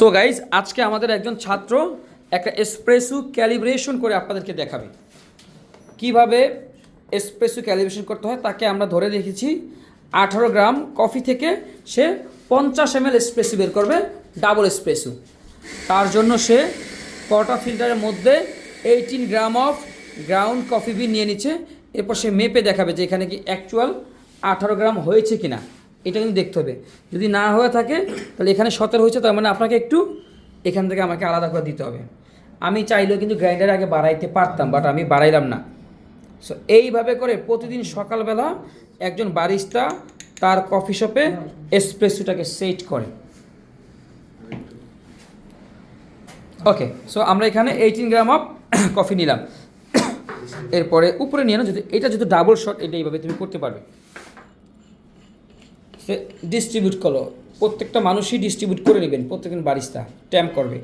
তো গাইজ আজকে আমাদের একজন ছাত্র একটা এসপ্রেসো ক্যালিব্রেশন করে আপনাদেরকে দেখাবে কিভাবে এসপ্রেসো ক্যালিব্রেশন করতে হয়। তাকে আমরা ধরে রেখেছি 18 গ্রাম কফি থেকে সে 50 ml এসপ্রেসো বের করবে, ডাবল এসপ্রেসো। তার জন্য সে কটা ফিল্টারের মধ্যে 18 গ্রাম অফ গ্রাউন্ড কফি বিন নিয়ে নিচ্ছে। এরপর সে মেপে দেখাবে যে এখানে কি অ্যাকচুয়াল 18 গ্রাম হয়েছে কিনা, এটা কিন্তু দেখতে হবে। যদি না হয়ে থাকে তাহলে এখানে 17 হয়েছে, তার মানে আপনাকে একটু এখান থেকে আমাকে আলাদা করে দিতে হবে। আমি চাইলেও কিন্তু গ্রাইন্ডারে আগে বাড়াইতে পারতাম, বাট আমি বাড়াইলাম না। সো এইভাবে করে প্রতিদিন সকালবেলা একজন বারিস্তা তার কফি শপে এসপ্রেসোটাকে সেট করে। ওকে, সো আমরা এখানে 18 গ্রাম অফ কফি নিলাম। এরপরে উপরে নিয়ে না, যদি এটা যদি ডাবল শট, এটা এইভাবে তুমি করতে পারবে। সে ডিস্ট্রিবিউট করো, প্রত্যেকটা মানুষই ডিস্ট্রিবিউট করে নেবেন, প্রত্যেকজন বারিস্তা ট্যাম্প করবে।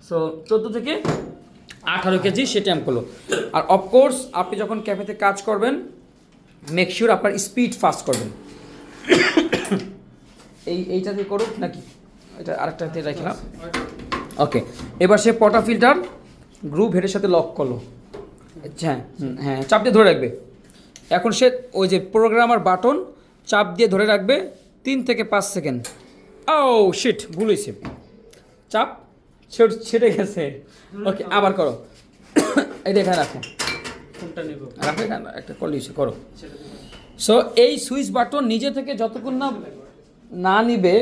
সো 14 থেকে 18 কেজি সে ট্যাম্প করলো। আর অফকোর্স আপনি যখন ক্যাফেতে কাজ করবেন মেক শিওর আপনার স্পিড ফাস্ট করবেন। এইটা দিয়ে করুক নাকি এটা আরেকটা দিয়ে রাখলাম। ওকে, এবার সে পটা ফিল্টার গ্রুপ হেডের সাথে লক করলো। হ্যাঁ হ্যাঁ, চাপ দিয়ে ধরে রাখবে। এখন সে ওই যে প্রোগ্রামার বাটন চাপ দিয়ে ধরে রাখবে 3 থেকে 5 সেকেন্ড। ও শিট, ভুল হয়েছে, চাপ ছেড়ে গেছে। ওকে, আবার করো। এই এখানে রাখো, রাখো এখানে একটা কলিয়েছে করো। সো এই সুইচ বাটন নিজে থেকে যতক্ষণ না নিবে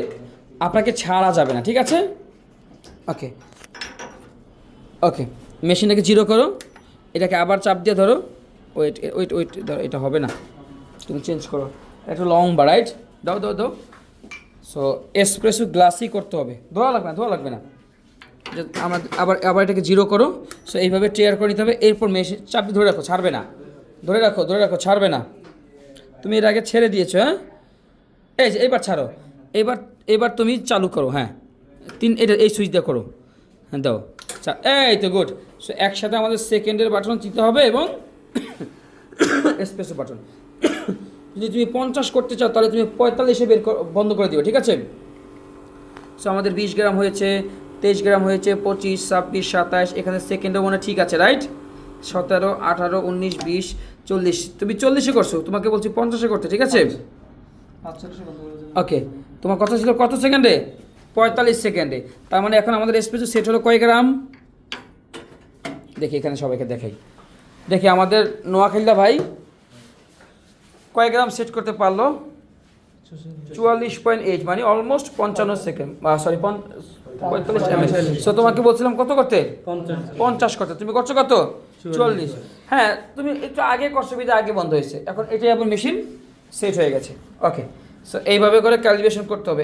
আপনাকে ছাড়া যাবে না, ঠিক আছে? ওকে ওকে, মেশিনটাকে জিরো করো, এটাকে আবার চাপ দিয়ে ধরো। ওয়েট ওয়েট ওয়েট, ধরো, এটা হবে না, তুমি চেঞ্জ করো, একটু লম্বা, রাইট? দাও দাও দাও। সো এসপ্রেসো গ্লাসই করতে হবে, ধোয়া লাগবে না। আমরা আবার এটাকে জিরো করো। সো এইভাবে ট্রেয়ার করে নিতে হবে। এরপর মেশিন চাপ দিয়ে ধরে রাখো, ছাড়বে না, ধরে রাখো, ছাড়বে না। তুমি এর আগে ছেড়ে দিয়েছো, হ্যাঁ? এই যে এবার ছাড়ো, এবার তুমি চালু করো। হ্যাঁ, এটা এই সুইচ দিয়ে করো। হ্যাঁ দাও, এই তো গুড। সো একসাথে আমাদের সেকেন্ডের বাটন চিনতে হবে এবং এসপ্রেসো বাটন। যদি তুমি 50 করতে চাও তাহলে তুমি 45-এ বন্ধ করে দিও, ঠিক আছে? সো আমাদের 20 গ্রাম হয়েছে, 23 গ্রাম হয়েছে, 25, 26, 27, এখানে সেকেন্ডও মনে ঠিক আছে, রাইট? 17, 18, 19, 20, 40। তুমি 40-এ করছো, তোমাকে বলছি 50-এ করতে, ঠিক আছে? ওকে, তোমার কথা ছিল কত সেকেন্ডে? 45 সেকেন্ডে। তার মানে এখন আমাদের এসপ্রেসো সেট হলো কয় গ্রাম? দেখি এখানে সবাইকে দেখি আমাদের নোয়াখালীদা ভাই কয় গ্রাম সেট করতে পারলো? 44.8, মানে almost 55 second, sorry 45 ml। So তোমাকে বলছিলাম কত করতে? 50 করতে। তুমি করছো কত? 40। হ্যাঁ, তুমি একটু আগে করছো, বিধা আগে বন্ধ হয়েছে। এখন এটাই আবার মেশিন সেট হয়ে গেছে। ওকে, সো এইভাবে করে ক্যালিব্রেশন করতে হবে।